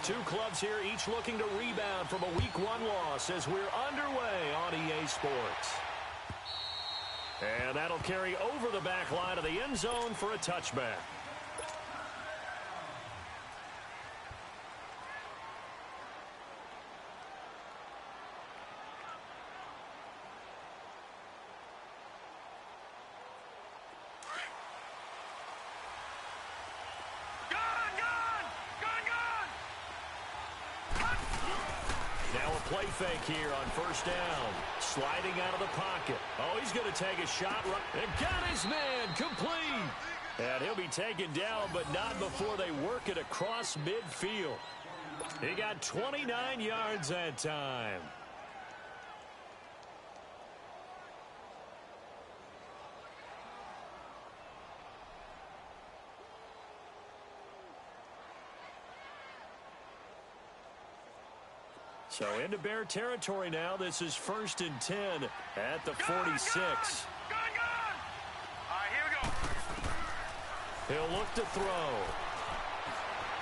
Two clubs here, each looking to rebound from a Week 1 loss as we're underway on EA Sports. And that'll carry over the back line of the end zone for a touchback. Play fake here on first down. Sliding out of the pocket. Oh, he's going to take a shot. And got his man complete. And he'll be taken down, but not before they work it across midfield. He got 29 yards that time. So into Bear territory now. This is 1st and 10 at the 46. All right, here we go. He'll look to throw.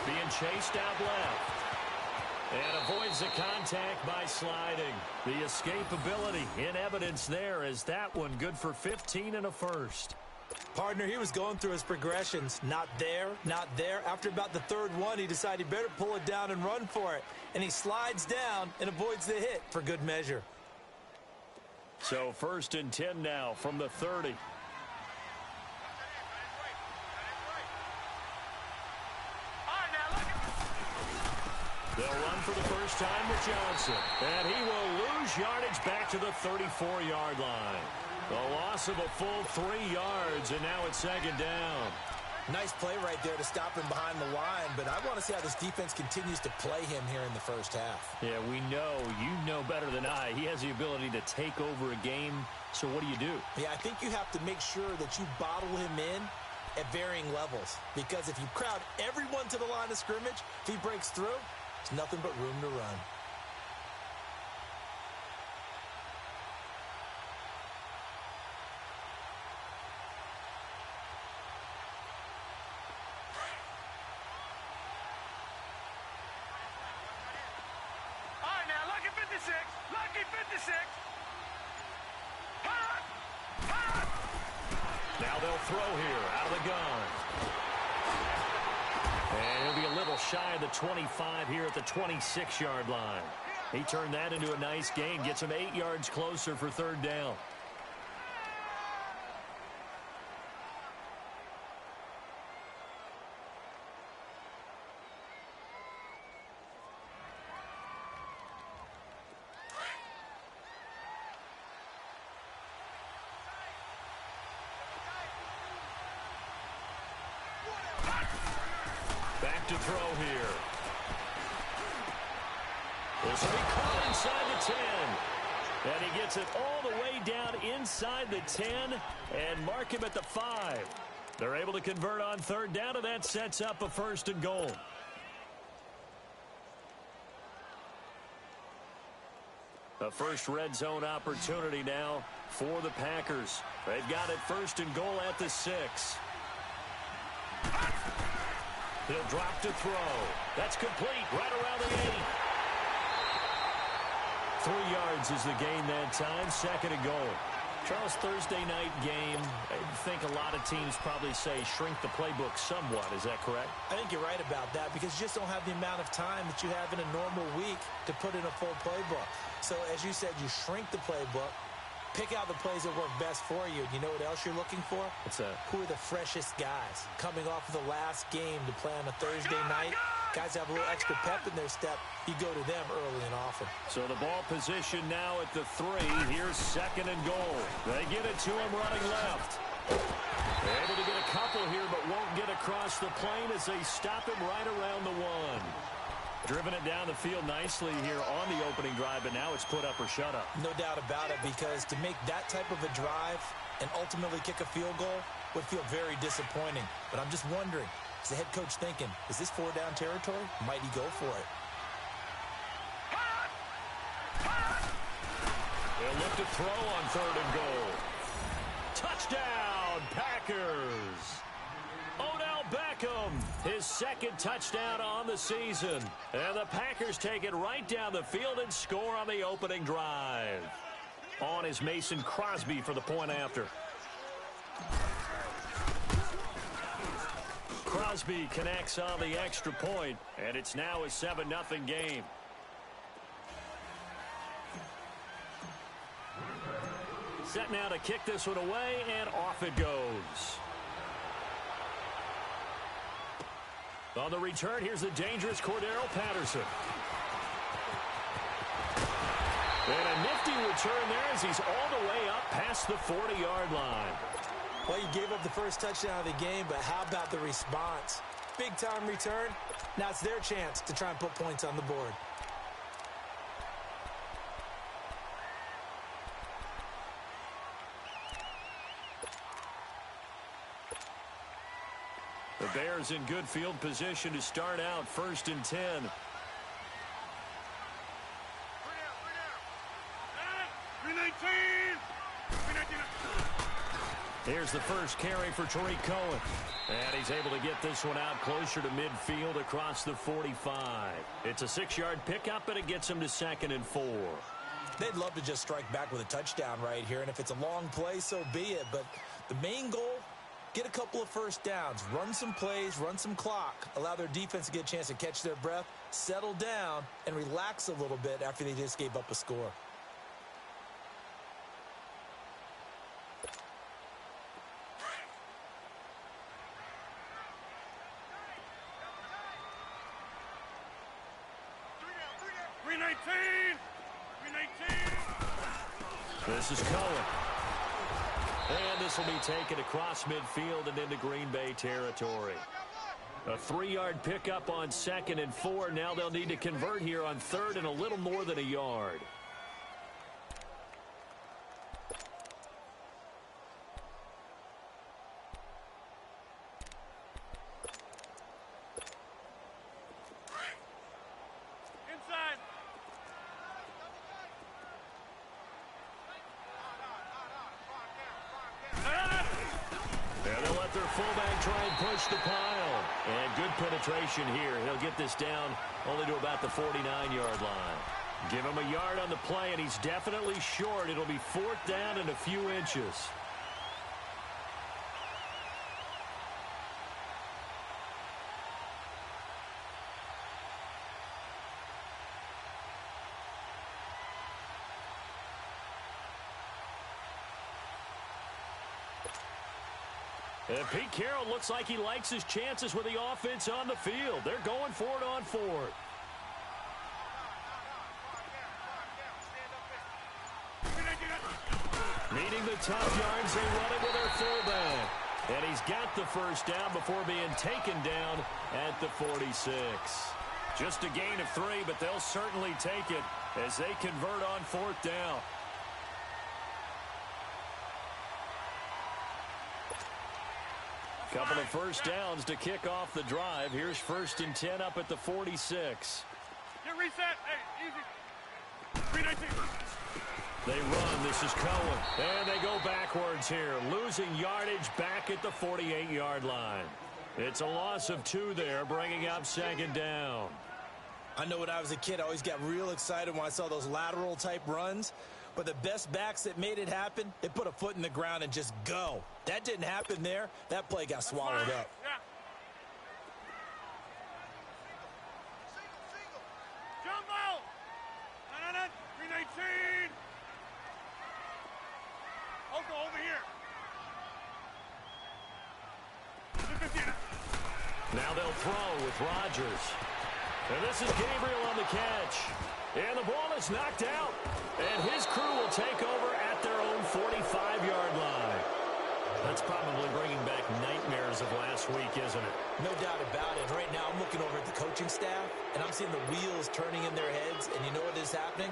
Being chased out left. And avoids the contact by sliding. The escapability in evidence there as that one good for 15 and a first. Partner, he was going through his progressions. Not there, not there. After about the third one, he decided he better pull it down and run for it. And he slides down and avoids the hit for good measure. So 1st and 10 now from the 30. They'll run for the first time with Johnson. And he will lose yardage back to the 34-yard line. A loss of a full 3 yards, and now it's 2nd down. Nice play right there to stop him behind the line, but I want to see how this defense continues to play him here in the first half. Yeah, we know. You know better than I. He has the ability to take over a game, so what do? Yeah, I think you have to make sure that you bottle him in at varying levels, because if you crowd everyone to the line of scrimmage, if he breaks through, there's nothing but room to run. Now they'll throw here out of the gun. And he'll be a little shy of the 25 here at the 26-yard line. He turned that into a nice gain, gets him 8 yards closer for 3rd down. Back to throw here. This will be caught inside the 10. And he gets it all the way down inside the 10 and mark him at the 5. They're able to convert on 3rd down, and that sets up a 1st and goal. A first red zone opportunity now for the Packers. They've got it 1st and goal at the 6. He'll drop to throw. That's complete right around the 8. 3 yards is the gain that time. 2nd and goal. Charles, Thursday night game, I think a lot of teams probably say shrink the playbook somewhat. Is that correct? I think you're right about that because you just don't have the amount of time that you have in a normal week to put in a full playbook. So as you said, you shrink the playbook, pick out the plays that work best for you. You know what else you're looking for? What's that? Who are the freshest guys coming off of the last game to play on a Thursday night? Guys have a little extra pep in their step. You go to them early and often. So the ball position now at the 3. Here's 2nd and goal. They get it to him running left. They're able to get a couple here, but won't get across the plane as they stop him right around the 1. Driven it down the field nicely here on the opening drive, but now it's put up or shut up. No doubt about it, because to make that type of a drive and ultimately kick a field goal would feel very disappointing. But I'm just wondering, is the head coach thinking, is this 4-down territory? Might he go for it? They'll look to throw on 3rd and goal. Touchdown, Packers! Odell Beckham, his second touchdown on the season. And the Packers take it right down the field and score on the opening drive. On is Mason Crosby for the point after. Crosby connects on the extra point, and it's now a 7-0 game. Set now to kick this one away, and off it goes. On the return, here's the dangerous Cordero Patterson. And a nifty return there as he's all the way up past the 40-yard line. Well, you gave up the first touchdown of the game, but how about the response? Big-time return. Now it's their chance to try and put points on the board. The Bears in good field position to start out 1st and 10. Here's the first carry for Tariq Cohen. And he's able to get this one out closer to midfield across the 45. It's a 6-yard pickup, and it gets him to 2nd and 4. They'd love to just strike back with a touchdown right here, and if it's a long play, so be it. But the main goal, get a couple of first downs, run some plays, run some clock, allow their defense to get a chance to catch their breath, settle down, and relax a little bit after they just gave up a score. This is Cohen. And this will be taken across midfield and into Green Bay territory. A 3-yard pickup on 2nd and 4. Now they'll need to convert here on 3rd and a little more than a yard. The pile. And good penetration here. He'll get this down only to about the 49-yard line. Give him a yard on the play, and he's definitely short. It'll be 4th down and a few inches. And Pete Carroll looks like he likes his chances with the offense on the field. They're going for it on 4th. Needing the top yards, they run it with their fullback. And he's got the first down before being taken down at the 46. Just a gain of 3, but they'll certainly take it as they convert on 4th down. Couple of first downs to kick off the drive. Here's 1st and 10 up at the 46. Get reset. Hey, easy. 319. They run. This is Cohen. And they go backwards here. Losing yardage back at the 48-yard line. It's a loss of 2 there, bringing up 2nd down. I know when I was a kid, I always got real excited when I saw those lateral-type runs. But the best backs that made it happen, they put a foot in the ground and just go. That didn't happen there. That play got swallowed up. Yeah. Jump out. 319. Oko, over here. 215. Now they'll throw with Rodgers. And this is Gabriel on the catch. And the ball is knocked out. And his crew will take over at their own 45-yard line. That's probably bringing back nightmares of last week, isn't it? No doubt about it. Right now I'm looking over at the coaching staff, and I'm seeing the wheels turning in their heads. And you know what is happening?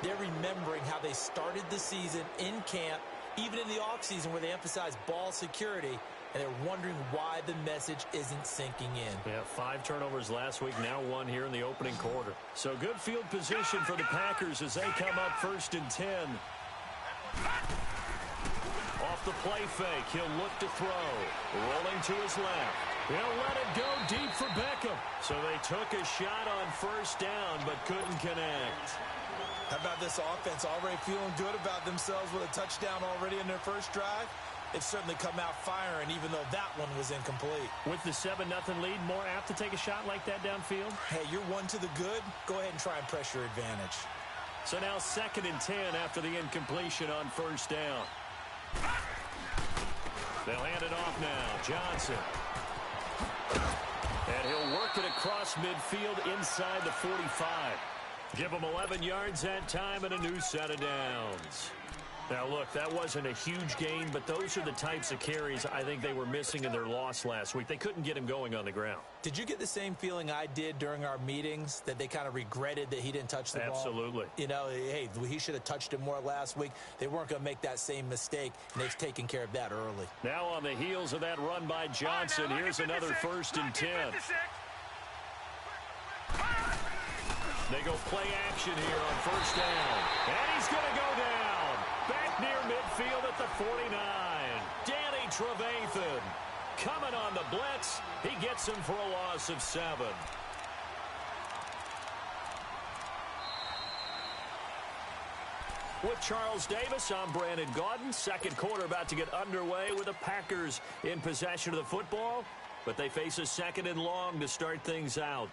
They're remembering how they started the season in camp, even in the offseason where they emphasized ball security. And they're wondering why the message isn't sinking in. Yeah, 5 turnovers last week, now 1 here in the opening quarter. So good field position for the Packers as they come up 1st and 10. Off the play fake, he'll look to throw. Rolling to his left. He'll let it go deep for Beckham. So they took a shot on first down, but couldn't connect. How about this offense already feeling good about themselves with a touchdown already in their first drive? It's certainly come out firing, even though that one was incomplete. With the 7-0 lead, more apt to take a shot like that downfield? Hey, you're one to the good. Go ahead and try and press your advantage. So now 2nd and 10 after the incompletion on first down. They'll hand it off now. Johnson. And he'll work it across midfield inside the 45. Give him 11 yards that time and a new set of downs. Now, look, that wasn't a huge gain, but those are the types of carries I think they were missing in their loss last week. They couldn't get him going on the ground. Did you get the same feeling I did during our meetings, that they kind of regretted that he didn't touch the ball? Absolutely. You know, hey, he should have touched it more last week. They weren't going to make that same mistake, and they've taken care of that early. Now on the heels of that run by Johnson, here's another 1st and 10. They go play action here on first down. And he's going to go down. Back near midfield at the 49. Danny Trevathan coming on the blitz. He gets him for a loss of 7. With Charles Davis, I'm Brandon Gaudin. Second quarter about to get underway with the Packers in possession of the football. But they face a 2nd and long to start things out.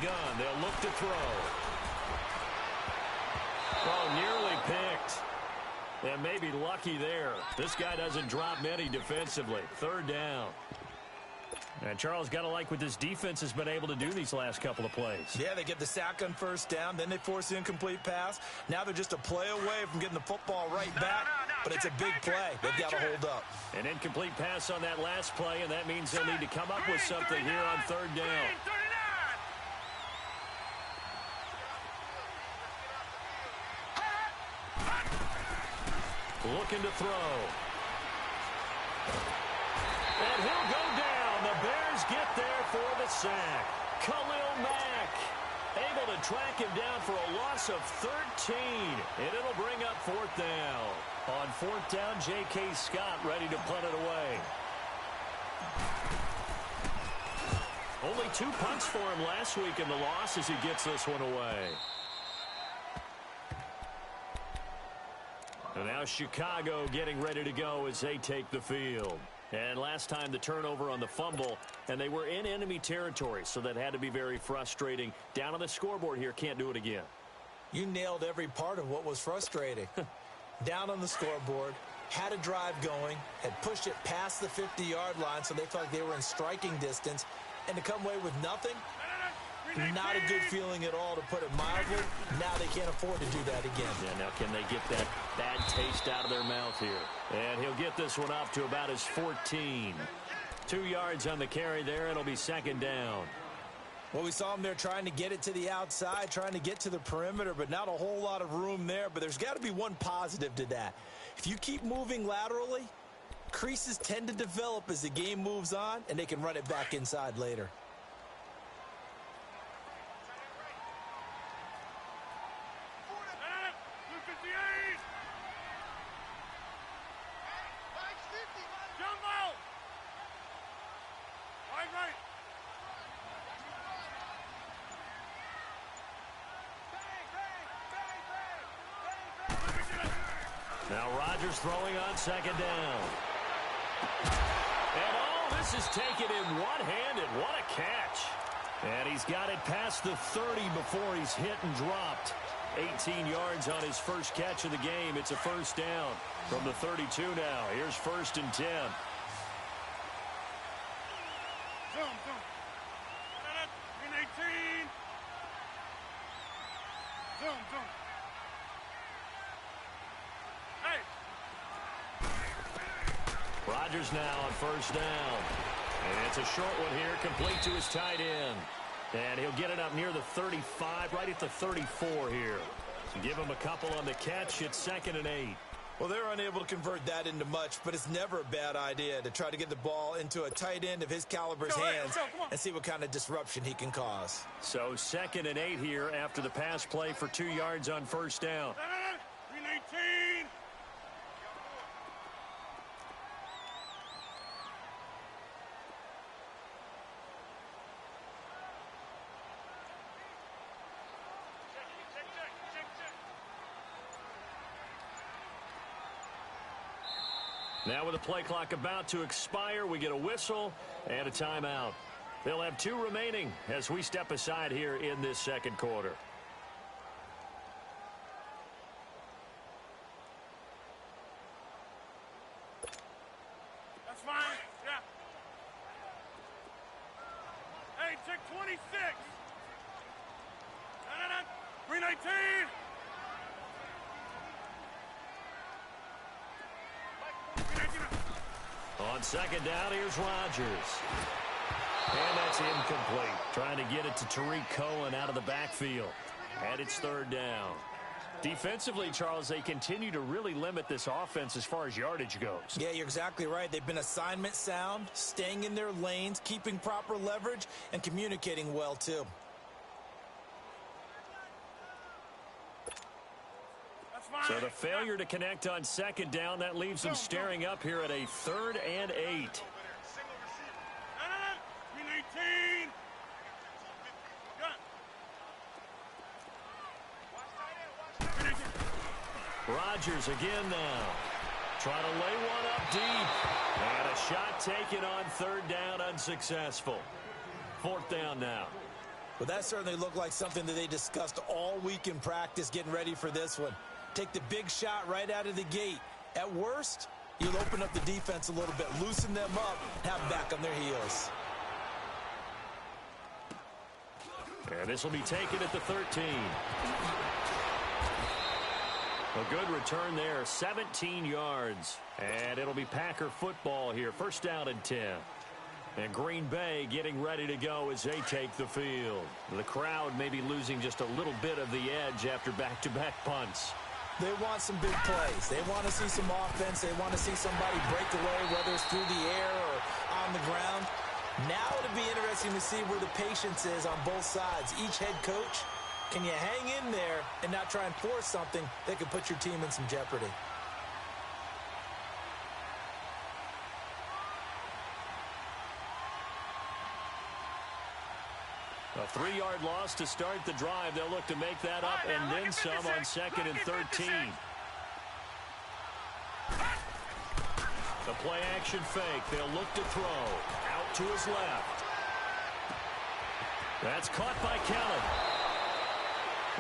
Gun. They'll look to throw. Oh, nearly picked. And maybe lucky there. This guy doesn't drop many defensively. 3rd down. And Charles, got to like what this defense has been able to do these last couple of plays. Yeah, they get the sack on first down. Then they force the incomplete pass. Now they're just a play away from getting the football right back. But it's a big play. They've got to hold up. An incomplete pass on that last play, and that means they'll need to come up with something here on 3rd down. Looking to throw. And he'll go down. The Bears get there for the sack. Khalil Mack able to track him down for a loss of 13. And it'll bring up 4th down. On 4th down, J.K. Scott ready to punt it away. Only 2 punts for him last week in the loss as he gets this one away. And now Chicago getting ready to go as they take the field. And last time the turnover on the fumble, and they were in enemy territory, so that had to be very frustrating. Down on the scoreboard here, can't do it again. You nailed every part of what was frustrating. Down on the scoreboard, had a drive going, had pushed it past the 50-yard line, so they felt like they were in striking distance, and to come away with nothing, not a good feeling at all, to put it mildly. Now they can't afford to do that again. Yeah, now can they get that bad taste out of their mouth here? And he'll get this one up to about his 14. 2 yards on the carry there. It'll be 2nd down. Well, we saw him there trying to get it to the outside, trying to get to the perimeter, but not a whole lot of room there. But there's got to be one positive to that. If you keep moving laterally, creases tend to develop as the game moves on, and they can run it back inside later. Now Rodgers throwing on 2nd down. And this is taken in one-handed. What a catch. And he's got it past the 30 before he's hit and dropped. 18 yards on his first catch of the game. It's a 1st down from the 32 now. Here's 1st and 10. Rodgers now on 1st down. And it's a short one here, complete to his tight end. And he'll get it up near the 35, right at the 34 here. So give him a couple on the catch. It's 2nd and 8. Well, they're unable to convert that into much, but it's never a bad idea to try to get the ball into a tight end of his caliber's hands and see what kind of disruption he can cause. So 2nd and 8 here after the pass play for 2 yards on first down. 319. Now with the play clock about to expire, we get a whistle and a timeout. They'll have 2 remaining as we step aside here in this second quarter. That's fine. Yeah. Hey, check 26. 319. On 2nd down, here's Rodgers. And that's incomplete. Trying to get it to Tariq Cohen out of the backfield. And it's 3rd down. Defensively, Charles, they continue to really limit this offense as far as yardage goes. Yeah, you're exactly right. They've been assignment sound, staying in their lanes, keeping proper leverage, and communicating well, too. So the failure to connect on 2nd down, that leaves them staring up here at a 3rd and 8. 319. Rodgers again now. Trying to lay one up deep. And a shot taken on 3rd down, unsuccessful. 4th down now. Well, that certainly looked like something that they discussed all week in practice getting ready for this one. Take the big shot right out of the gate. At worst, you'll open up the defense a little bit, loosen them up, have them back on their heels. And this will be taken at the 13. A good return there, 17 yards. And it'll be Packer football here, 1st down and 10. And Green Bay getting ready to go as they take the field. The crowd may be losing just a little bit of the edge after back-to-back punts. They want some big plays. They want to see some offense. They want to see somebody break away, whether it's through the air or on the ground. Now it'll be interesting to see where the patience is on both sides. Each head coach, can you hang in there and not try and force something that could put your team in some jeopardy? A 3-yard loss to start the drive. They'll look to make that up and then some on 2nd and 13. The play action fake. They'll look to throw. Out to his left. That's caught by Kelly.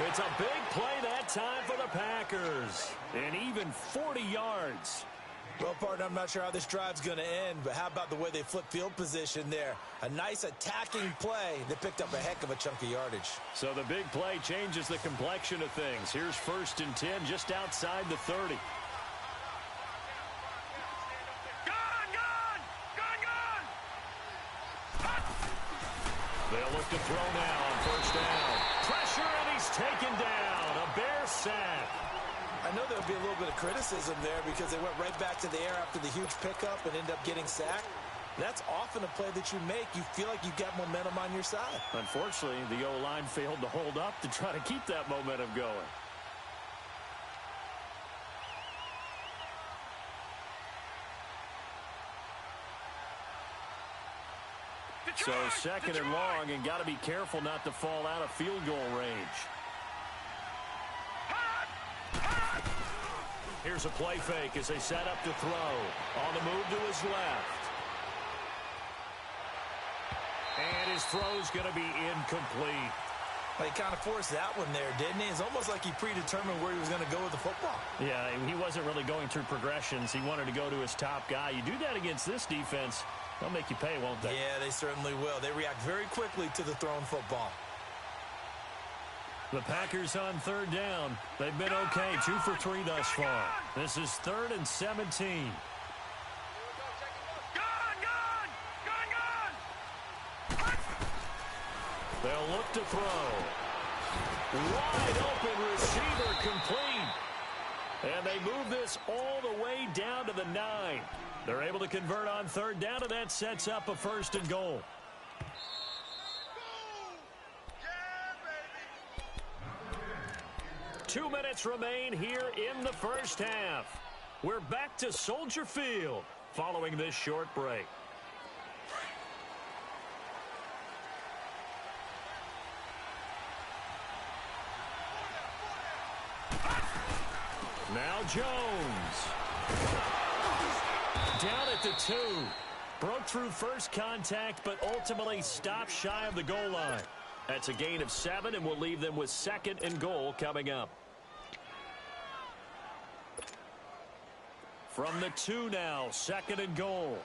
It's a big play that time for the Packers. And even 40 yards. Well, partner, I'm not sure how this drive's going to end, but how about the way they flip field position there? A nice attacking play that picked up a heck of a chunk of yardage. So the big play changes the complexion of things. Here's 1st and 10 just outside the 30. They'll look to throw now on 1st down. Pressure, and he's taken down. A Bear sack. I know there'll be a little bit of criticism there because they went right back to the air after the huge pickup and ended up getting sacked. That's often a play that you make. You feel like you've got momentum on your side. Unfortunately, the O-line failed to hold up to try to keep that momentum going. So 2nd and long, and got to be careful not to fall out of field goal range. Here's a play fake as they set up to throw. On the move to his left. And his throw's going to be incomplete. Well, he kind of forced that one there, didn't he? It's almost like he predetermined where he was going to go with the football. Yeah, he wasn't really going through progressions. He wanted to go to his top guy. You do that against this defense, they'll make you pay, won't they? Yeah, they certainly will. They react very quickly to the thrown football. The Packers on 3rd down. They've been okay, 2 for 3 thus far. This is 3rd and 17. They'll look to throw. Wide open receiver complete. And they move this all the way down to the 9. They're able to convert on third down, and that sets up a 1st and goal. Yeah, baby. 2 minutes remain here in the first half. We're back to Soldier Field following this short break. Now Jones. Down at the 2. Broke through first contact, but ultimately stopped shy of the goal line. That's a gain of 7, and we'll leave them with 2nd and goal coming up. From the 2 now, 2nd and goal.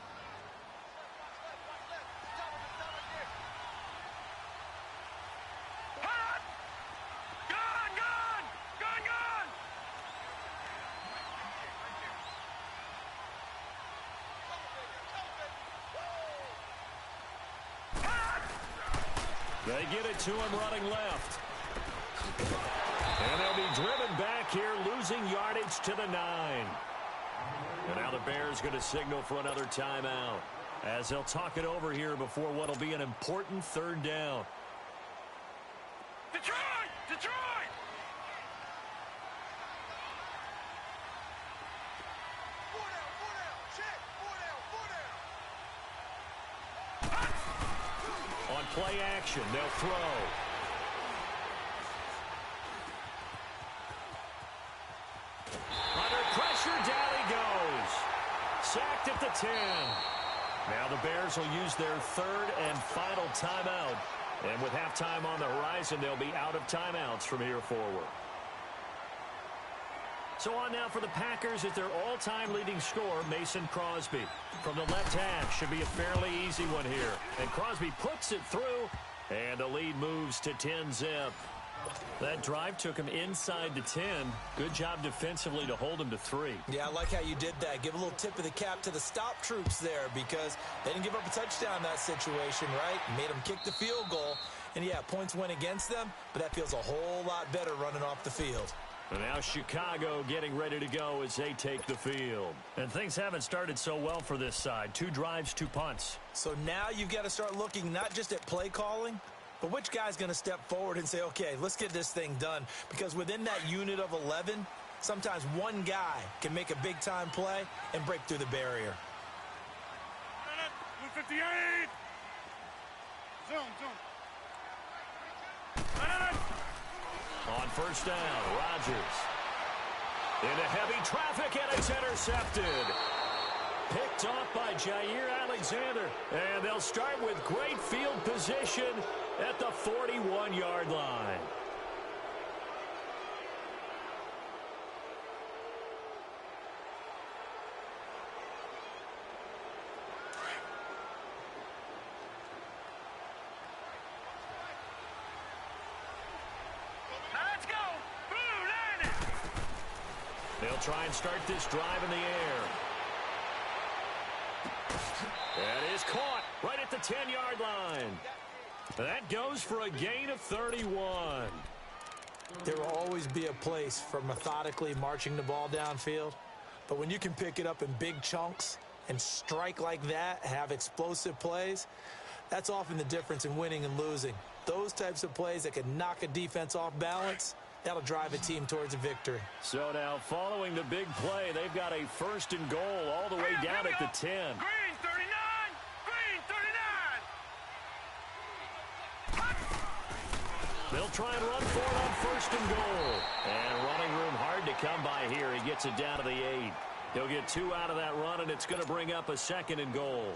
They get it to him running left. And they'll be driven back here, losing yardage to the 9. And now the Bears going to signal for another timeout as they'll talk it over here before what will be an important 3rd down. Detroit! Detroit! On play action, they'll throw. Under pressure, down he goes. Sacked at the 10. Now the Bears will use their 3rd and final timeout. And with halftime on the horizon, they'll be out of timeouts from here forward. So on now for the Packers at their all-time leading scorer, Mason Crosby. From the left half, should be a fairly easy one here. And Crosby puts it through, and the lead moves to 10-zip. That drive took him inside the 10. Good job defensively to hold him to 3. Yeah, I like how you did that. Give a little tip of the cap to the stop troops there because they didn't give up a touchdown in that situation, right? Made them kick the field goal. And, yeah, points went against them, but that feels a whole lot better running off the field. And now Chicago getting ready to go as they take the field. And things haven't started so well for this side. 2 drives, 2 punts. So now you've got to start looking not just at play calling, but which guy's going to step forward and say, okay, let's get this thing done. Because within that unit of 11, sometimes one guy can make a big-time play and break through the barrier. 158! Zoom. On first down, Rodgers. Into heavy traffic, and it's intercepted. Picked off by Jair Alexander. And they'll start with great field position at the 41-yard line. Let's go! Blue line! They'll try and start this drive in the air. That is caught right at the 10-yard line. That goes for a gain of 31. There will always be a place for methodically marching the ball downfield. But when you can pick it up in big chunks and strike like that, have explosive plays, that's often the difference in winning and losing. Those types of plays that can knock a defense off balance, that'll drive a team towards a victory. So now following the big play, they've got a 1st and goal all the way down at the 10. Green 39! Green 39! They'll try and run for it on 1st and goal. And running room hard to come by here. He gets it down to the 8. He'll get 2 out of that run, and it's going to bring up a 2nd and goal.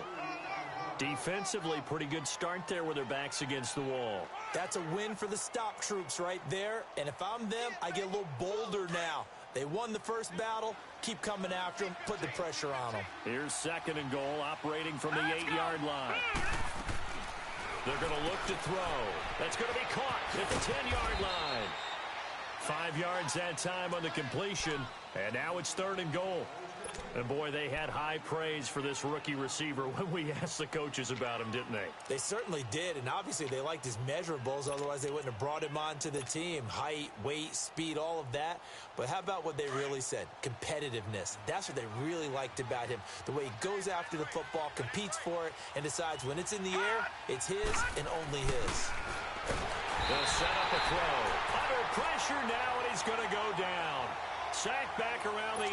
Defensively, pretty good start there with their backs against the wall. That's a win for the stop troops right there. And if I'm them, I get a little bolder now. They won the first battle. Keep coming after them. Put the pressure on them. Here's 2nd and goal, operating from the 8-yard line. They're going to look to throw. That's going to be caught at the 10-yard line. 5 yards that time on the completion, and now it's 3rd and goal. And, boy, they had high praise for this rookie receiver when we asked the coaches about him, didn't they? They certainly did, and obviously they liked his measurables. Otherwise, they wouldn't have brought him onto the team. Height, weight, speed, all of that. But how about what they really said? Competitiveness. That's what they really liked about him. The way he goes after the football, competes for it, and decides when it's in the air, it's his and only his. They'll set up a throw. Under pressure now, and he's going to go down. Sacked back around the 8.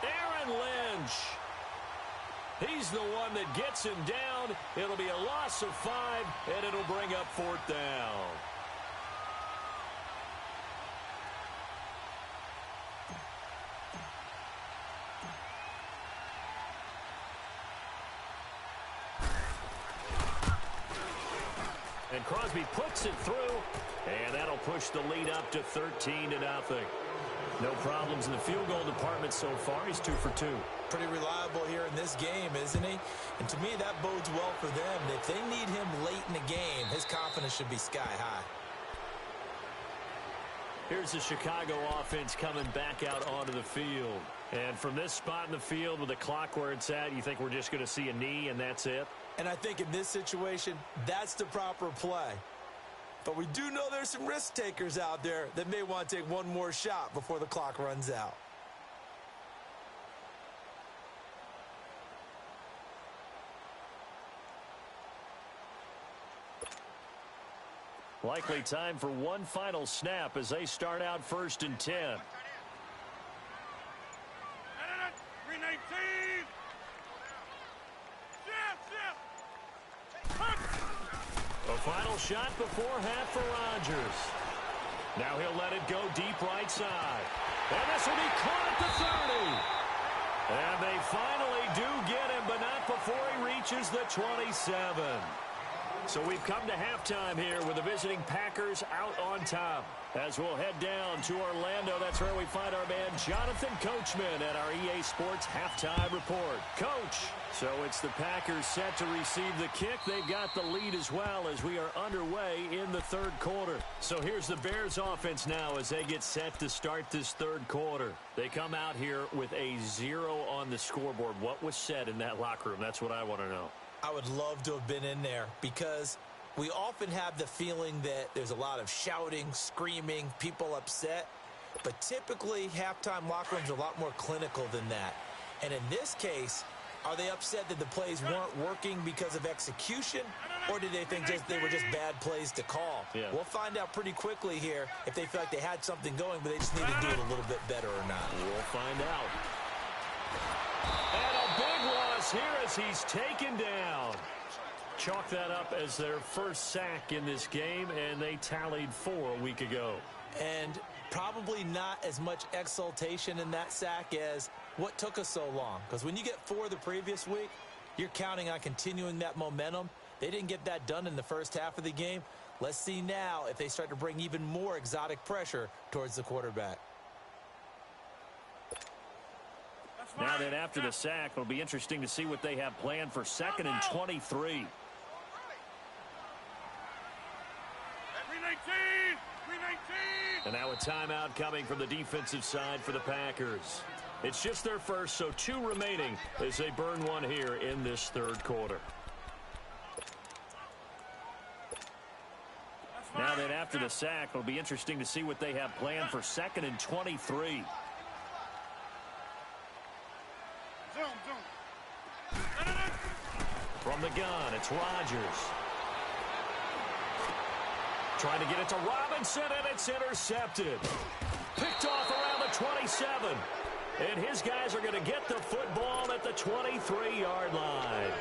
Aaron Lynch. He's the one that gets him down. It'll be a loss of 5, and it'll bring up 4th down. And Crosby puts it through, and that'll push the lead up to 13-0. No problems in the field goal department so far. He's 2 for 2. Pretty reliable here in this game, isn't he? And to me, that bodes well for them. If they need him late in the game, his confidence should be sky high. Here's the Chicago offense coming back out onto the field. And from this spot in the field with the clock where it's at, you think we're just going to see a knee and that's it? And I think in this situation, that's the proper play. But we do know there's some risk takers out there that may want to take one more shot before the clock runs out. Likely time for one final snap as they start out 1st and 10. 319. A final shot before half for Rodgers. Now he'll let it go deep right side. And this will be caught at the 30. And they finally do get him, but not before he reaches the 27. So we've come to halftime here with the visiting Packers out on top. As we'll head down to Orlando, that's where we find our man Jonathan Coachman at our EA Sports Halftime Report. Coach, so it's the Packers set to receive the kick. They've got the lead as well as we are underway in the 3rd quarter. So here's the Bears offense now as they get set to start this 3rd quarter. They come out here with a 0 on the scoreboard. What was said in that locker room? That's what I want to know. I would love to have been in there because we often have the feeling that there's a lot of shouting, screaming, people upset. But typically, halftime locker rooms are a lot more clinical than that. And in this case, are they upset that the plays weren't working because of execution? Or did they think they were just bad plays to call? Yeah. We'll find out pretty quickly here if they feel like they had something going, but they just need to do it a little bit better or not. We'll find out. And a big loss here as he's taken down. Chalk that up as their first sack in this game, and they tallied 4 a week ago. And probably not as much exultation in that sack as what took us so long. Because when you get 4 the previous week, you're counting on continuing that momentum. They didn't get that done in the first half of the game. Let's see now if they start to bring even more exotic pressure towards the quarterback. Now that after the sack, it'll be interesting to see what they have planned for 2nd and 23. 319. 319. And now a timeout coming from the defensive side for the Packers. It's just their first, so 2 remaining as they burn one here in this 3rd quarter. Now that after the sack, it'll be interesting to see what they have planned for 2nd and 23. From the gun, it's Rodgers. Trying to get it to Robinson, and it's intercepted. Picked off around the 27. And his guys are going to get the football at the 23-yard line.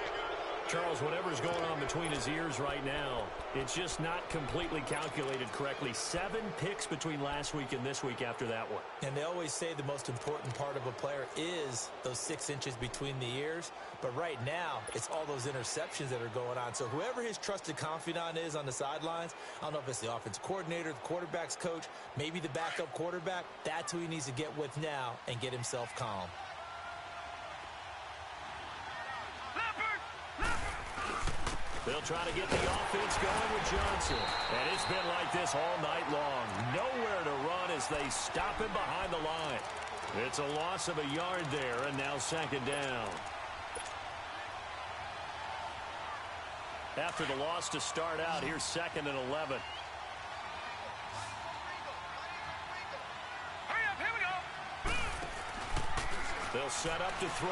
Charles, whatever's going on between his ears right now, it's just not completely calculated correctly. 7 picks between last week and this week after that one. And they always say the most important part of a player is those 6 inches between the ears. But right now, it's all those interceptions that are going on. So whoever his trusted confidant is on the sidelines, I don't know if it's the offensive coordinator, the quarterback's coach, maybe the backup quarterback, that's who he needs to get with now and get himself calm. They'll try to get the offense going with Johnson. And it's been like this all night long. Nowhere to run as they stop him behind the line. It's a loss of a yard there, and now second down. After the loss to start out, here's 2nd and 11. They'll set up to throw.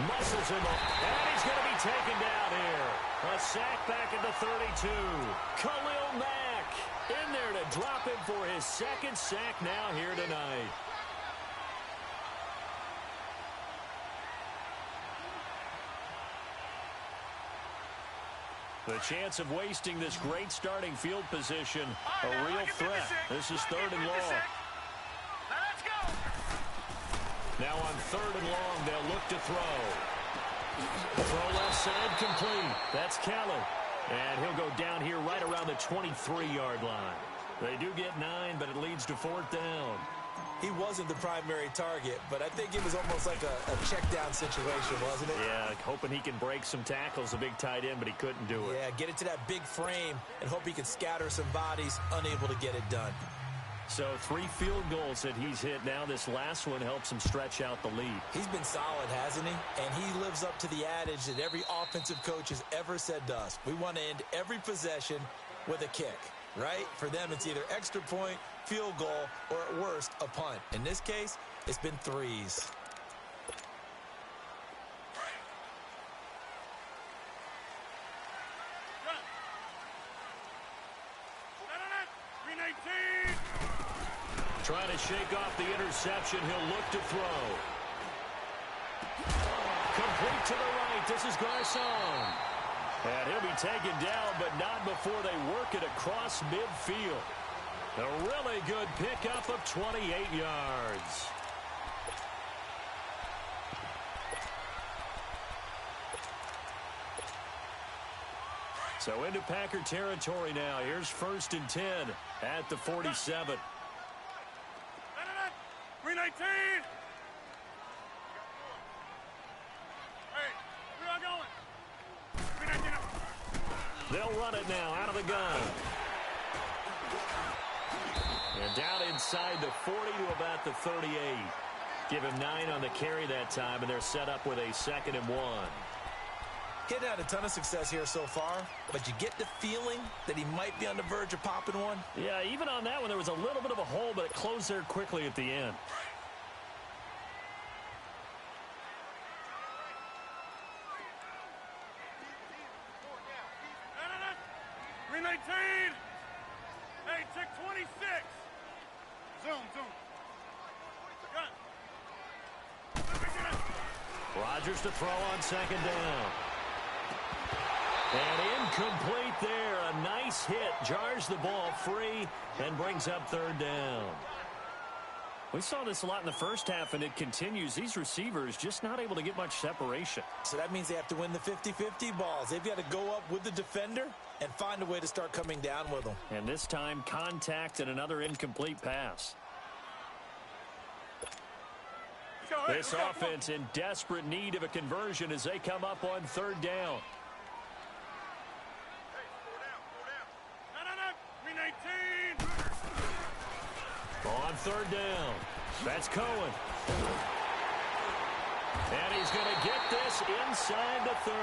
Muscles him up. And he's going to be taken down here. A sack back at the 32. Khalil Mack in there to drop him for his 2nd sack now here tonight. The chance of wasting this great starting field position, a real threat. This is 3rd and long. Now on 3rd and long, they'll look to throw. Throw left side complete. That's Kelly. And he'll go down here right around the 23-yard line. They do get 9, but it leads to 4th down. He wasn't the primary target, but I think it was almost like a check-down situation, wasn't it? Yeah, hoping he can break some tackles, a big tight end, but he couldn't do it. Yeah, get it to that big frame and hope he can scatter some bodies, unable to get it done. So 3 field goals that he's hit now. This last one helps him stretch out the lead. He's been solid, hasn't he? And he lives up to the adage that every offensive coach has ever said to us. We want to end every possession with a kick, right? For them, it's either extra point, field goal, or at worst, a punt. In this case, it's been 3s. Trying to shake off the interception. He'll look to throw. Complete to the right. This is Garcon. And he'll be taken down, but not before they work it across midfield. A really good pickup of 28 yards. So into Packer territory now. Here's 1st and 10 at the 47. 319. Hey, we are going. 319. They'll run it now out of the gun. And down inside the 40 to about the 38. Give him 9 on the carry that time, and they're set up with a 2nd and 1. He's had a ton of success here so far, but you get the feeling that he might be on the verge of popping one. Yeah, even on that one, there was a little bit of a hole, but it closed there quickly at the end. Hey, check 26. Zoom. Rodgers to throw on 2nd down. And incomplete there. A nice hit. Jars the ball free and brings up 3rd down. We saw this a lot in the first half, and it continues. These receivers just not able to get much separation. So that means they have to win the 50-50 balls. They've got to go up with the defender and find a way to start coming down with them. And this time, contact and another incomplete pass. This offense in desperate need of a conversion as they come up on 3rd down. On 3rd down, that's Cohen. And he's going to get this inside the 30.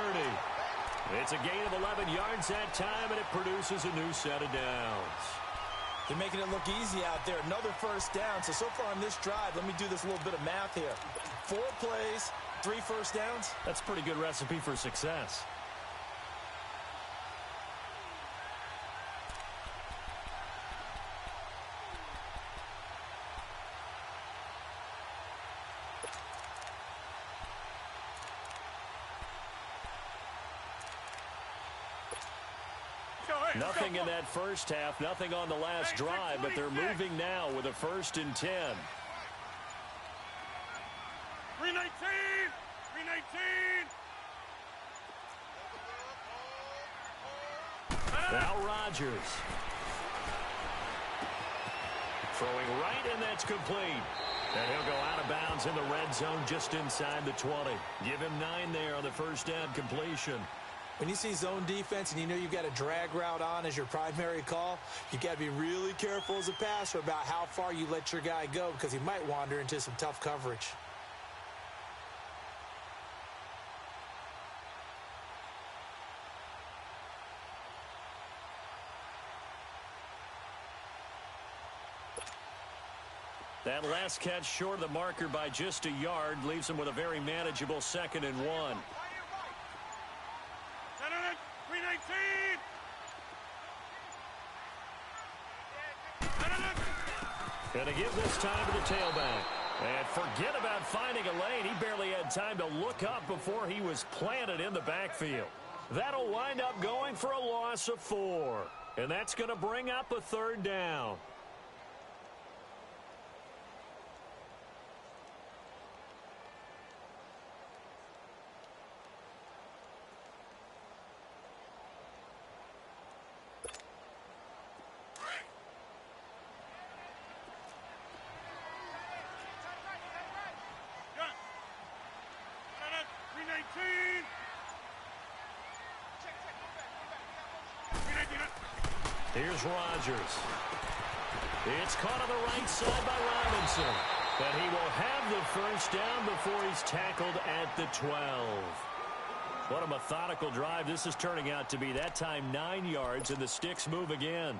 It's a gain of 11 yards that time, and it produces a new set of downs. They're making it look easy out there. Another 1st down. So far on this drive, let me do this little bit of math here. 4 plays, 3 1st downs. That's a pretty good recipe for success. Nothing in that first half, nothing on the last drive, but they're moving now with a 1st and 10. 319. Now Rodgers. Throwing right, and that's complete. And he'll go out of bounds in the red zone just inside the 20. Give him 9 there on the 1st down completion. When you see zone defense and you know you've got a drag route on as your primary call, you've got to be really careful as a passer about how far you let your guy go because he might wander into some tough coverage. That last catch short of the marker by just a yard leaves him with a very manageable 2nd and 1. 319. Going to give this time to the tailback. And forget about finding a lane. He barely had time to look up before he was planted in the backfield. That'll wind up going for a loss of 4. And that's going to bring up a 3rd down. Here's Rodgers. It's caught on the right side by Robinson. But he will have the 1st down before he's tackled at the 12. What a methodical drive this is turning out to be. That time 9 yards, and the sticks move again.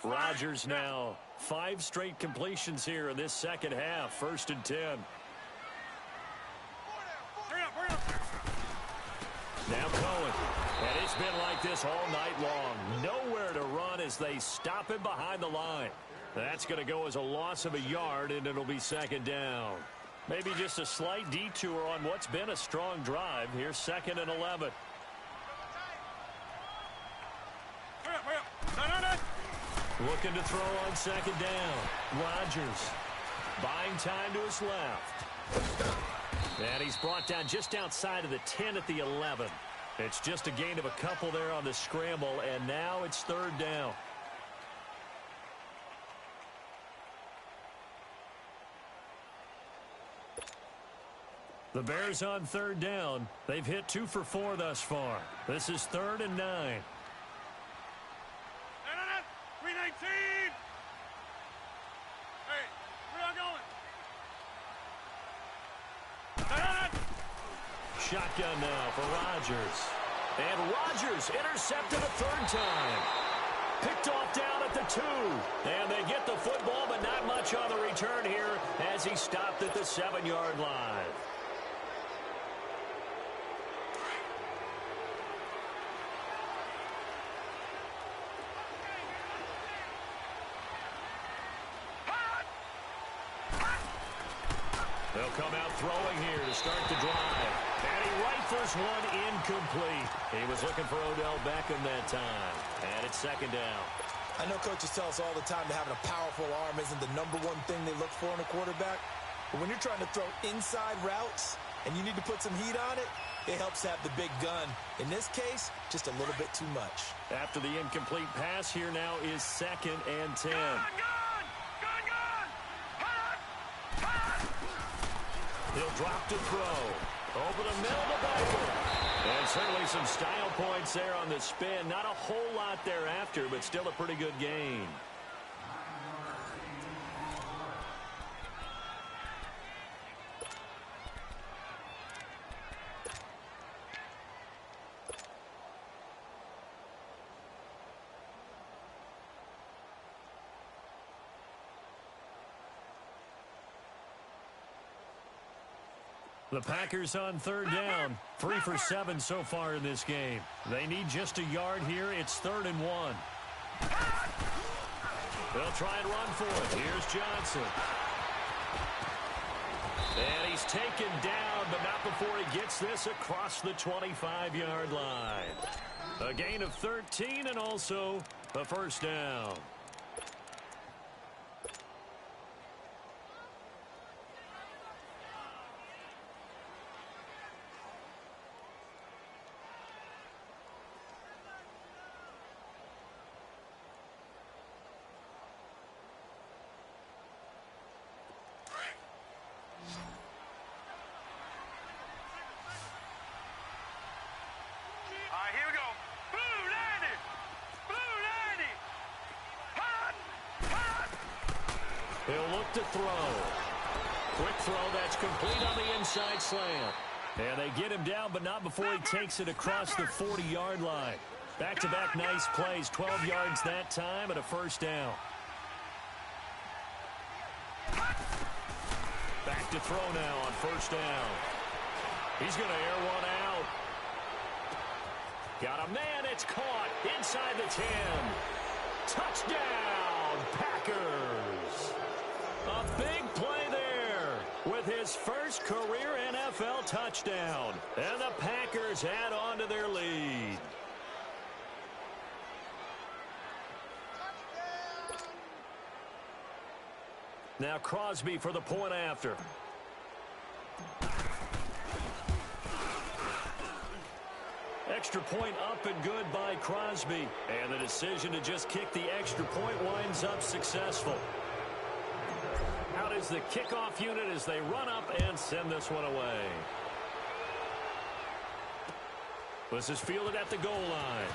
Rodgers now 5 straight completions here in this second half. 1st and 10. Now Cohen. And it's been like this all night long. Nowhere to run as they stop him behind the line. That's going to go as a loss of a yard, and it'll be 2nd down. Maybe just a slight detour on what's been a strong drive. Here's 2nd and 11. Looking to throw on 2nd down. Rodgers buying time to his left. And he's brought down just outside of the 10 at the 11. It's just a gain of a couple there on the scramble, and now it's 3rd down. The Bears on 3rd down. They've hit 2 for 4 thus far. This is 3rd and 9. 319. Hey, where y'all going? Shotgun now for Rodgers. And Rodgers intercepted a 3rd time. Picked off down at the 2. And they get the football, but not much on the return here as he stopped at the 7-yard line. They'll come out throwing here to start the drive. And he rifles one incomplete. He was looking for Odell Beckham that time. And it's 2nd down. I know coaches tell us all the time that having a powerful arm isn't the #1 thing they look for in a quarterback. But when you're trying to throw inside routes and you need to put some heat on it, it helps to have the big gun. In this case, just a little bit too much. After the incomplete pass, here now is 2nd and 10. He'll drop to throw. Over the middle to Beckham. And certainly some style points there on the spin. Not a whole lot thereafter, but still a pretty good gain. The Packers on 3rd down. 3 for 7 so far in this game. They need just a yard here. It's 3rd and 1. They'll try and run for it. Here's Johnson. And he's taken down, but not before he gets this across the 25-yard line. A gain of 13 and also a 1st down. set to throw. Quick throw that's complete on the inside slant. And they get him down, but not before he takes it across the 40-yard line. Back-to-back nice plays, 12 yards that time and a first down. Back to throw now on first down. He's going to air one out. Got a man, it's caught inside the 10. Touchdown, Packers. A big play there with his first career NFL touchdown. And the Packers add on to their lead. Now Crosby for the point after. Extra point up and good by Crosby. And the decision to just kick the extra point winds up successful. Out is the kickoff unit as they run up and send this one away. This is fielded at the goal line.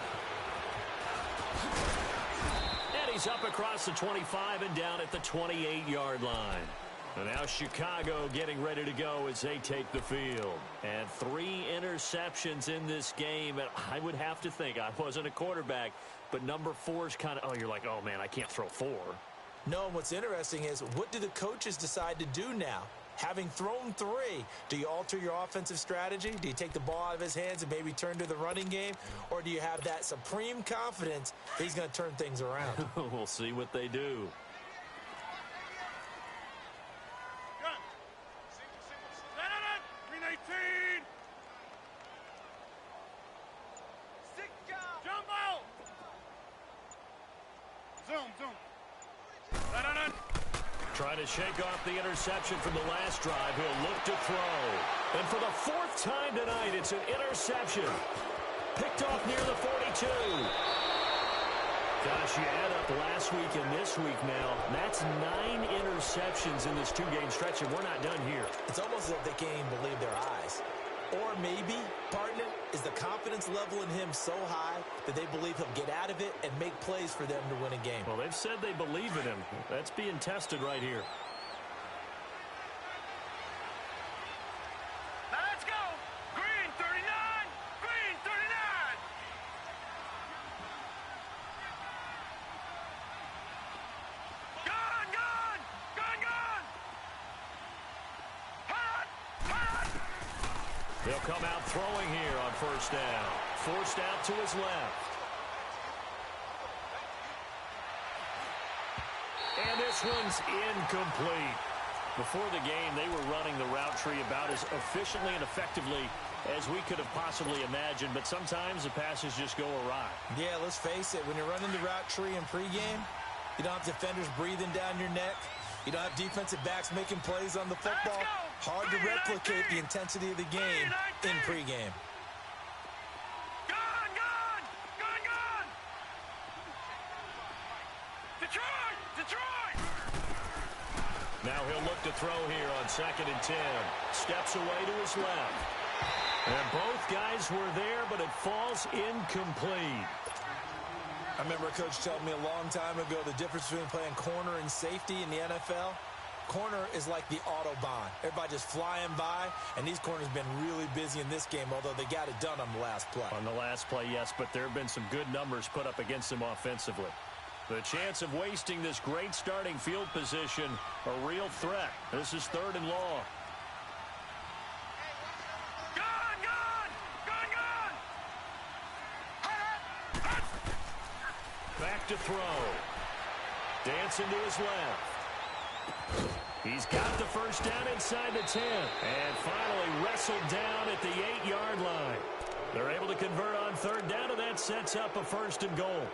And he's up across the 25 and down at the 28-yard line. And now Chicago getting ready to go as they take the field. And 3 interceptions in this game. And I would have to think, I wasn't a quarterback, but number 4 is kind of, oh, you're like, oh, man, I can't throw 4. No, and what's interesting is, what do the coaches decide to do now? Having thrown 3, do you alter your offensive strategy? Do you take the ball out of his hands and maybe turn to the running game? Or do you have that supreme confidence that he's going to turn things around? We'll see what they do. Trying to shake off the interception from the last drive. He'll look to throw. And for the 4th time tonight, it's an interception. Picked off near the 42. Gosh, you add up last week and this week now. That's 9 interceptions in this 2-game stretch, and we're not done here. It's almost as if they can't even believe their eyes. Or maybe, partner, is the confidence level in him so high that they believe he'll get out of it and make plays for them to win a game. Well, they've said they believe in him. That's being tested right here. Let's go! Green 39! Green 39! Gone! Gone! Gone! Gone! Hot! Hot! They'll come out throwing here on first down. Forced out to his left. And this one's incomplete. Before the game, they were running the route tree about as efficiently and effectively as we could have possibly imagined, but sometimes the passes just go awry. Yeah, let's face it, when you're running the route tree in pregame, you don't have defenders breathing down your neck. You don't have defensive backs making plays on the football. Hard to replicate the intensity of the game in pregame. Gone! Gone! Gone! Gone! Detroit! Detroit! Now he'll look to throw here on 2nd and 10. Steps away to his left. And both guys were there, but it falls incomplete. I remember a coach telling me a long time ago the difference between playing corner and safety in the NFL. Corner is like the Autobahn. Everybody just flying by, and these corners have been really busy in this game, although they got it done on the last play. On the last play, yes, but there have been some good numbers put up against them offensively. The chance of wasting this great starting field position, a real threat. This is 3rd and long. Gone! Gone! Gone! Gone! Back to throw. Dancing to his left. He's got the first down inside the 10. And finally wrestled down at the 8-yard line. They're able to convert on 3rd down, and that sets up a 1st and goal.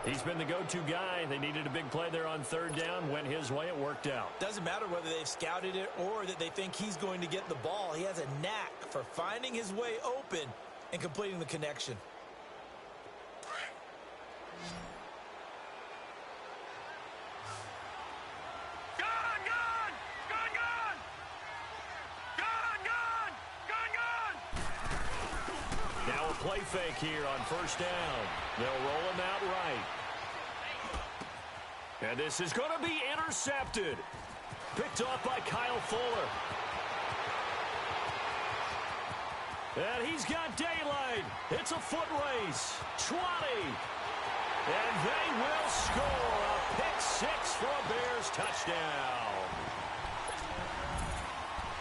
He's been the go-to guy. They needed a big play there on 3rd down. Went his way. It worked out. Doesn't matter whether they've scouted it or that they think he's going to get the ball. He has a knack for finding his way open and completing the connection. Play fake here on 1st down. They'll roll him out right. And this is going to be intercepted. Picked off by Kyle Fuller. And he's got daylight. It's a foot race. 20. And they will score a pick six for a Bears touchdown.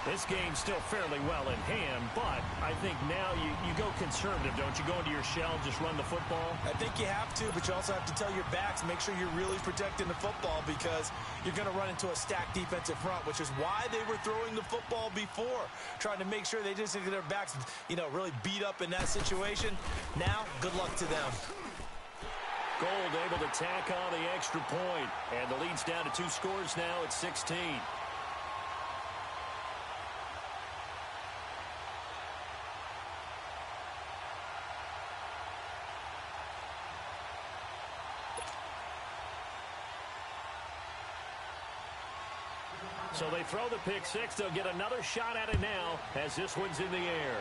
This game's still fairly well in hand, but I think now you go conservative, don't you? Go into your shell, just run the football? I think you have to, but you also have to tell your backs, make sure you're really protecting the football because you're going to run into a stacked defensive front, which is why they were throwing the football before, trying to make sure they just get their backs, really beat up in that situation. Now, good luck to them. Gold able to tack on the extra point, and the lead's down to 2 scores now at 16. So they throw the pick six. They'll get another shot at it now as this one's in the air.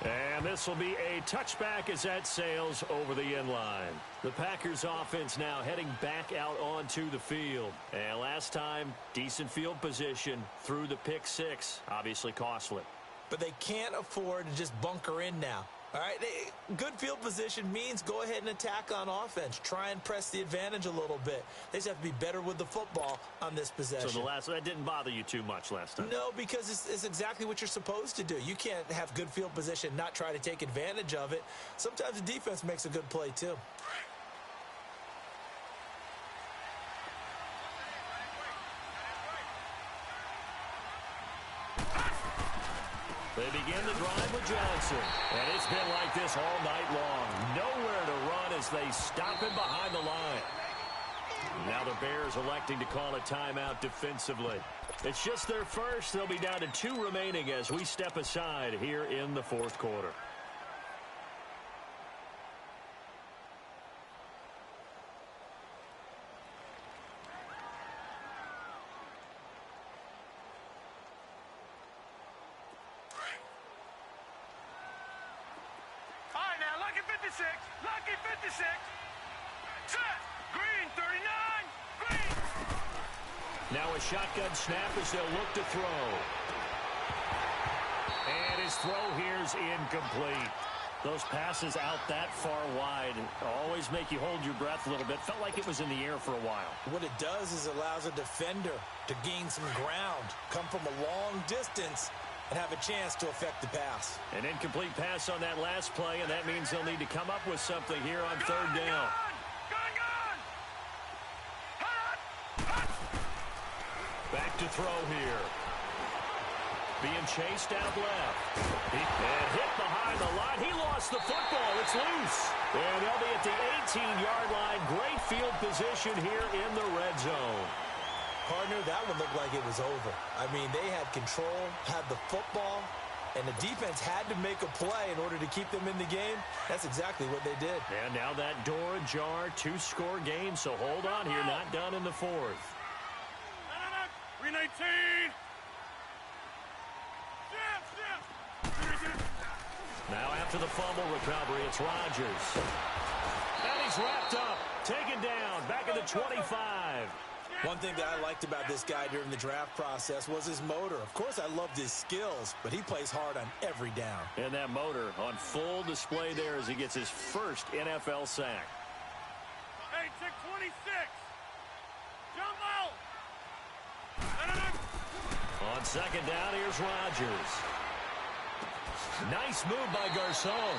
And this will be a touchback as that sails over the end line. The Packers offense now heading back out onto the field. And last time, decent field position through the pick six. Obviously costly. But they can't afford to just bunker in now. All right, good field position means go ahead and attack on offense. Try and press the advantage a little bit. They just have to be better with the football on this possession. So that didn't bother you too much last time? No, because it's exactly what you're supposed to do. You can't have good field position, not try to take advantage of it. Sometimes the defense makes a good play, too. They begin the drive with Johnson. And it's been like this all night long. Nowhere to run as they stop him behind the line. Now the Bears electing to call a timeout defensively. It's just their first. They'll be down to 2 remaining as we step aside here in the fourth quarter. Lucky 56. Set. Green 39. Green. Now a shotgun snap as they'll look to throw. And his throw here's incomplete. Those passes out that far wide always make you hold your breath a little bit. Felt like it was in the air for a while. What it does is it allows a defender to gain some ground, come from a long distance, and have a chance to affect the pass. An incomplete pass on that last play, and that means they'll need to come up with something here on third down. Back to throw here. Being chased out left. And hit behind the line. He lost the football. It's loose. And they'll be at the 18-yard line. Great field position here in the red zone. Partner, that one looked like it was over. I mean, they had control, had the football, and the defense had to make a play in order to keep them in the game. That's exactly what they did. And now that door ajar, 2-score game, so hold on here, not done in the fourth. 319. Now after the fumble recovery, it's Rodgers. And he's wrapped up, taken down, back at the 25. One thing that I liked about this guy during the draft process was his motor. Of course, I loved his skills, but he plays hard on every down. And that motor on full display there as he gets his first NFL sack. Hey, check 26. Jump out. On second down, here's Rodgers. Nice move by Garcon.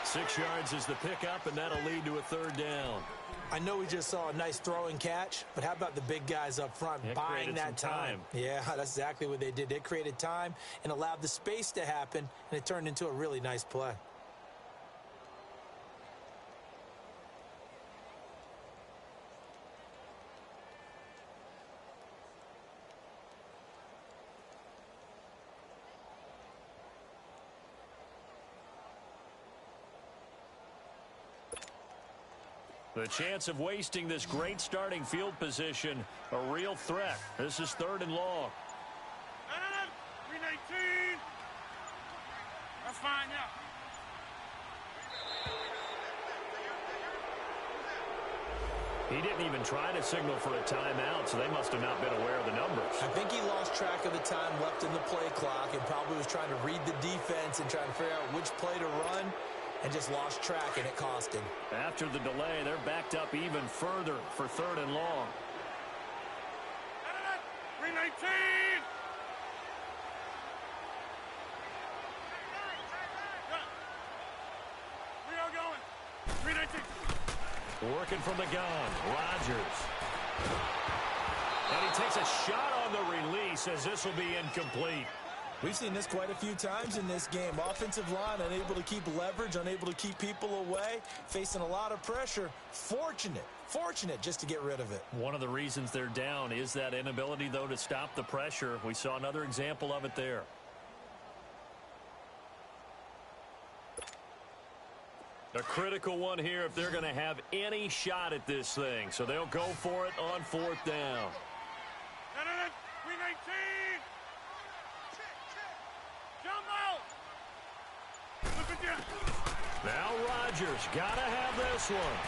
6 yards is the pickup, and that'll lead to a third down. I know we just saw a nice throwing catch, but how about the big guys up front buying that time? Yeah, that's exactly what they did. They created time and allowed the space to happen, and it turned into a really nice play. The chance of wasting this great starting field position, a real threat. This is third and long. 319. That's fine, yeah. He didn't even try to signal for a timeout, so they must have not been aware of the numbers. I think he lost track of the time left in the play clock and probably was trying to read the defense and trying to figure out which play to run and just lost track, and it cost him. After the delay, they're backed up even further for 3rd and long. 319! We are going. 319. Working from the gun, Rodgers. And he takes a shot on the release as this will be incomplete. We've seen this quite a few times in this game. Offensive line unable to keep leverage, unable to keep people away, facing a lot of pressure. Fortunate just to get rid of it. One of the reasons they're down is that inability, though, to stop the pressure. We saw another example of it there. A critical one here if they're going to have any shot at this thing. So they'll go for it on 4th down. 319! Jump out! Look at you! Now Rodgers got to have this one.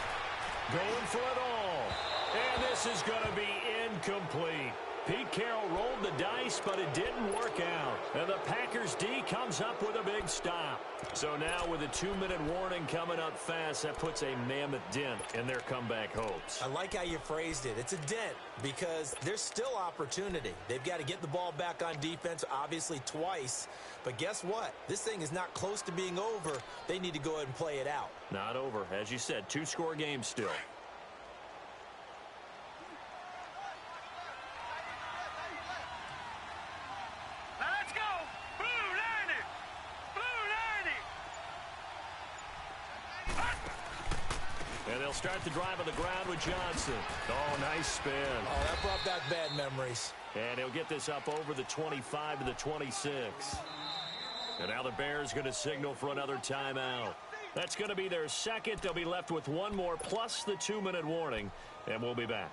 Going for it all. And this is going to be incomplete. Pete Carroll rolled the dice, but it didn't work out. And the Packers D comes up with a big stop. So now with a 2-minute warning coming up fast, that puts a mammoth dent in their comeback hopes. I like how you phrased it. It's a dent because there's still opportunity. They've got to get the ball back on defense, obviously twice. But guess what? This thing is not close to being over. They need to go ahead and play it out. Not over. As you said, 2-score game still. Let's go! Blue 90! Blue 90! And they'll start the drive on the ground with Johnson. Oh, nice spin. Oh, that brought back bad memories. And he'll get this up over the 25 to the 26. And now the Bears going to signal for another timeout. That's going to be their second. They'll be left with one more plus the 2-minute warning. And we'll be back.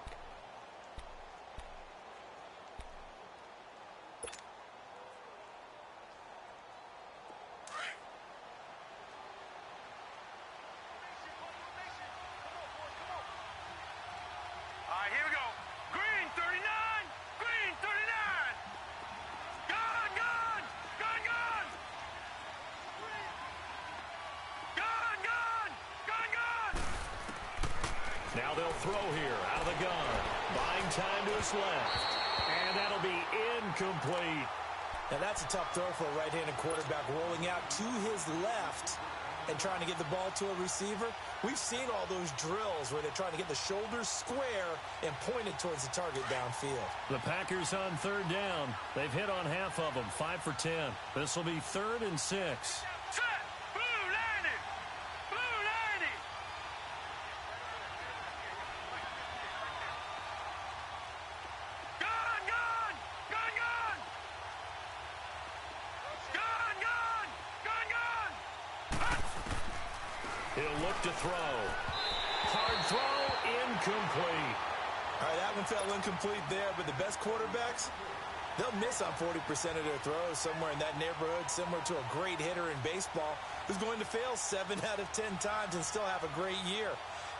All right, here we go. Green 39! Green 39! Gun! Gun! Gun! Gun! Gun! Gun! Gun! Gun! Now they'll throw here out of the gun. Buying time to his left. And that'll be incomplete. Now that's a tough throw for a right-handed quarterback, rolling out to his left and trying to get the ball to a receiver. We've seen all those drills where they're trying to get the shoulders square and pointed towards the target downfield. The Packers on 3rd down. They've hit on half of them, 5 for 10. This will be 3rd and 6. Set! Blue 90! Blue 90! Gun! Gun! Gun! Gun! Gun! Gun! Gun! Gun! He'll look to throw. Hard throw, incomplete. All right, that one fell incomplete there, but the best quarterbacks, they'll miss on 40% of their throws, somewhere in that neighborhood, similar to a great hitter in baseball who's going to fail 7 out of 10 times and still have a great year.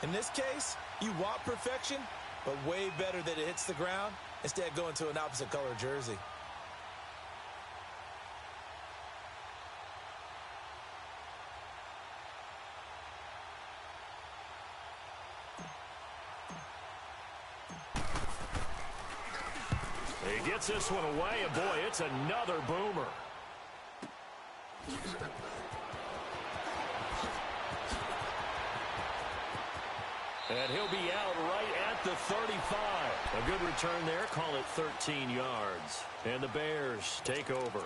In this case, you want perfection, but way better that it hits the ground instead of going to an opposite color jersey. He gets this one away, and boy, it's another boomer. And he'll be out right at the 35. A good return there, call it 13 yards. And the Bears take over.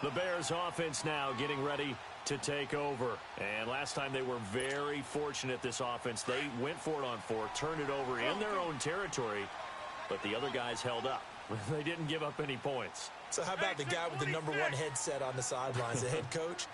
The Bears offense now getting ready to take over. And last time they were very fortunate, this offense. They went for it on 4, turned it over in their own territory, but the other guys held up. They didn't give up any points. So how about the guy with the #1 headset on the sidelines, the head coach?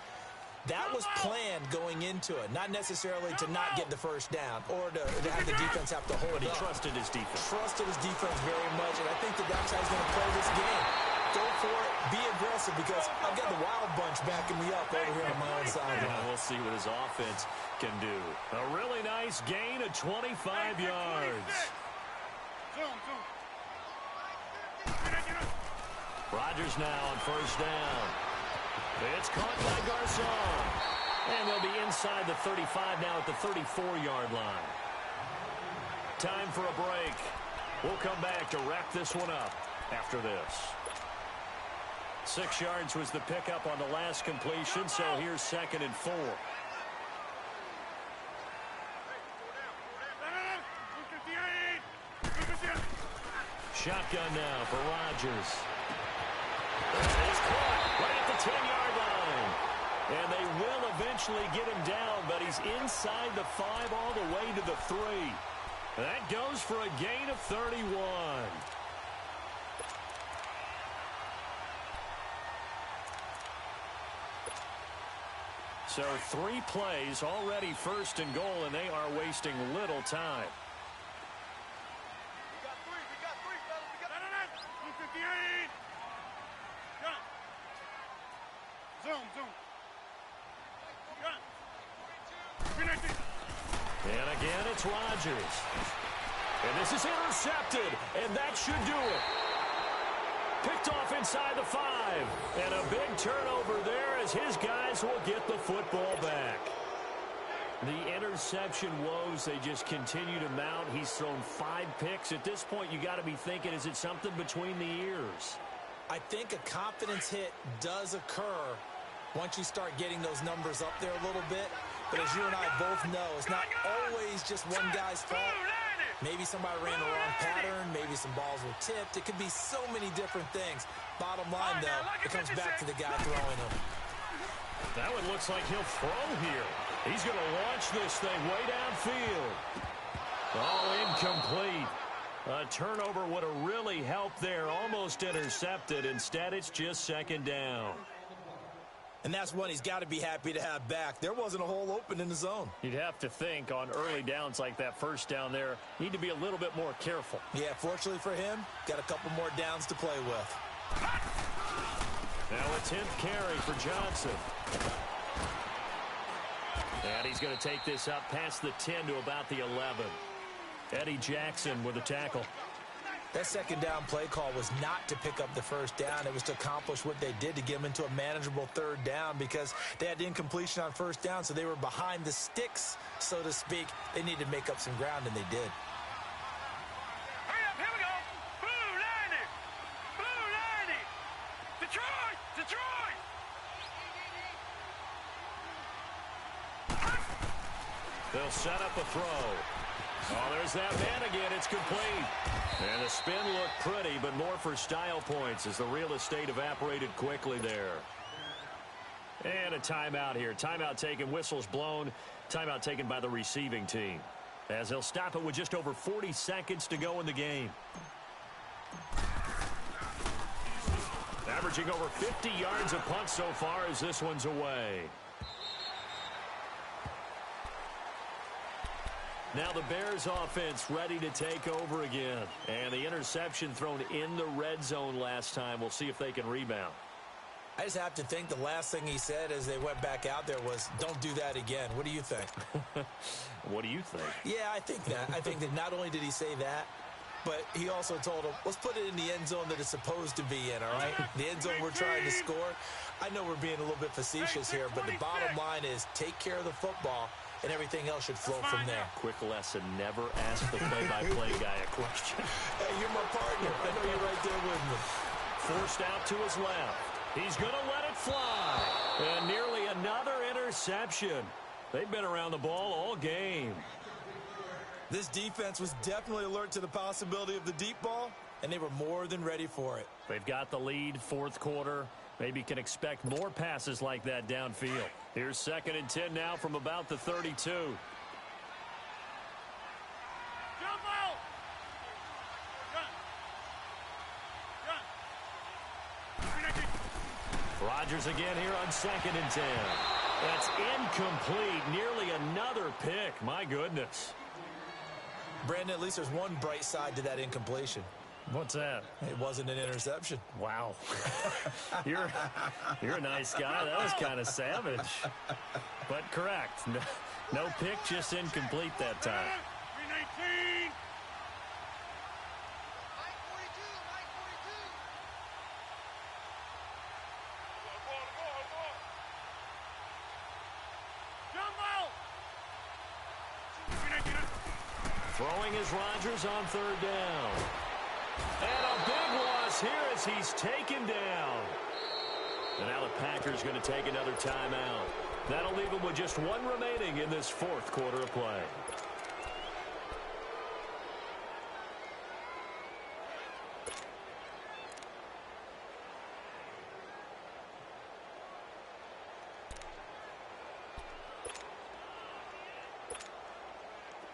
That was planned going into it, not necessarily to not get the first down or to have the defense have to hold But he up. trusted his defense. Trusted his defense very much, and I think that that's how he's going to play this game. Go for it. Be aggressive because I've got the wild bunch backing me up over here on my own sideline. Yeah, we'll see what his offense can do. A really nice gain of 25 yards. Rodgers now on first down. It's caught by Garcon. And they'll be inside the 35 now at the 34-yard line. Time for a break. We'll come back to wrap this one up after this. 6 yards was the pickup on the last completion, so here's 2nd and 4. Shotgun now for Rodgers. He's caught right at the 10-yard line. And they will eventually get him down, but he's inside the 5 all the way to the 3. That goes for a gain of 31. So 3 plays, already 1st and goal, and they are wasting little time. We got 3, fellas. We got 258. Zoom. And again, it's Rodgers. And this is intercepted, and that should do it. Picked off inside the 5. And a big turnover there as his guys will get the football back. The interception woes, they just continue to mount. He's thrown 5 picks. At this point, you got to be thinking, is it something between the ears? I think a confidence hit does occur once you start getting those numbers up there a little bit. But as you and I both know, it's not always just one guy's fault. Maybe somebody ran the wrong pattern. Maybe some balls were tipped. It could be so many different things. Bottom line, though, it comes back to the guy throwing them. That one looks like he'll throw here. He's going to launch this thing way downfield. Oh, incomplete. A turnover would have really helped there. Almost intercepted. Instead, it's just 2nd down. And that's one he's got to be happy to have back. There wasn't a hole open in the zone. You'd have to think on early downs like that, 1st down there, need to be a little bit more careful. Yeah, fortunately for him, got a couple more downs to play with. Now a 10th carry for Johnson. And he's going to take this up past the 10 to about the 11. Eddie Jackson with a tackle. That 2nd down play call was not to pick up the 1st down. It was to accomplish what they did to get them into a manageable 3rd down because they had incompletion on 1st down, so they were behind the sticks, so to speak. They needed to make up some ground, and they did. Hurry up, here we go. Blue 90. Detroit. They'll set up a throw. Oh, there's that man again. It's complete. And the spin looked pretty, but more for style points as the real estate evaporated quickly there. And a timeout here. Timeout taken, whistles blown. Timeout taken by the receiving team, as they'll stop it with just over 40 seconds to go in the game. Averaging over 50 yards a punt so far as this one's away. Now the Bears offense ready to take over again. And the interception thrown in the red zone last time. We'll see if they can rebound. I just have to think the last thing he said as they went back out there was, don't do that again. What do you think? What do you think? Yeah, I think that. I think that not only did he say that, but he also told him, let's put it in the end zone that it's supposed to be in, all right? The end zone we're trying to score. I know we're being a little bit facetious here, but the bottom line is take care of the football, and everything else should flow from there. Quick lesson, never ask the play-by-play guy a question. Hey, you're my partner. I know you're right there with me. Forced out to his left. He's going to let it fly. And nearly another interception. They've been around the ball all game. This defense was definitely alert to the possibility of the deep ball, and they were more than ready for it. They've got the lead, 4th quarter. Maybe can expect more passes like that downfield. Here's 2nd and 10 now from about the 32. Jump out! Rodgers again here on 2nd and 10. That's incomplete. Nearly another pick. My goodness. Brandon, at least there's one bright side to that incompletion. What's that? It wasn't an interception. Wow. You're a nice guy. That was kind of savage. But correct. No pick, just incomplete that time. 319. Throwing is Rodgers on third down. And a big loss here as he's taken down. And now the Packers going to take another timeout. That'll leave them with just one remaining in this fourth quarter of play.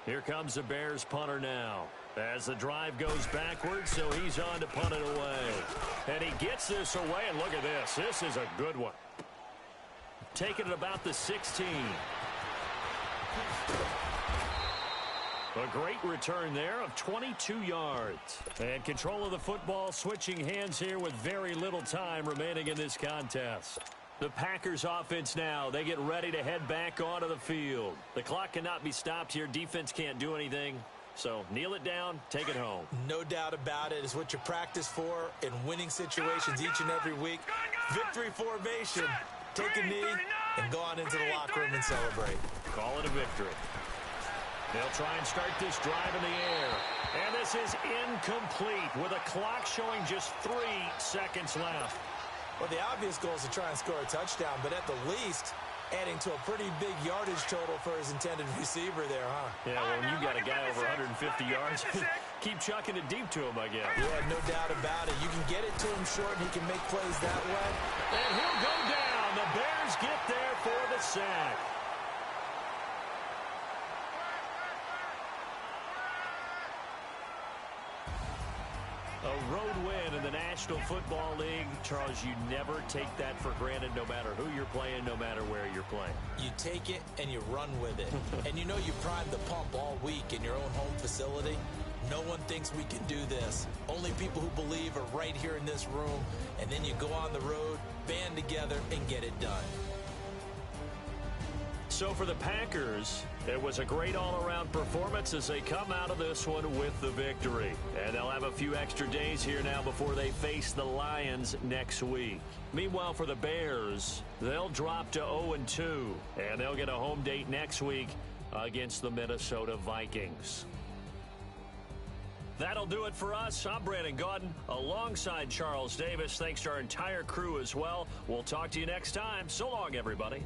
Here comes the Bears punter now. As the drive goes backwards, so he's on to punt it away. And he gets this away, and look at this. This is a good one. Taking it about the 16. A great return there of 22 yards. And control of the football switching hands here with very little time remaining in this contest. The Packers offense now, they get ready to head back onto the field. The clock cannot be stopped here. Defense can't do anything. So kneel it down, take it home. No doubt about it. It's what you practice for in winning situations each and every week. Victory formation. Take a knee and go on into the locker room and celebrate. Call it a victory. They'll try and start this drive in the air. And this is incomplete with a clock showing just 3 seconds left. Well, the obvious goal is to try and score a touchdown, but at the least, adding to a pretty big yardage total for his intended receiver there, huh? Yeah, well, when you got a guy over 150 yards, keep chucking it deep to him, I guess. Yeah, no doubt about it. You can get it to him short, and he can make plays that way. And he'll go down. The Bears get there for the sack. A road win in the National Football League. Charles, you never take that for granted no matter who you're playing, no matter where you're playing. You take it and you run with it. And you know you primed the pump all week in your own home facility. No one thinks we can do this. Only people who believe are right here in this room. And then you go on the road, band together, and get it done. So for the Packers, it was a great all-around performance as they come out of this one with the victory. And they'll have a few extra days here now before they face the Lions next week. Meanwhile, for the Bears, they'll drop to 0-2, and they'll get a home date next week against the Minnesota Vikings. That'll do it for us. I'm Brandon Gaudin alongside Charles Davis. Thanks to our entire crew as well. We'll talk to you next time. So long, everybody.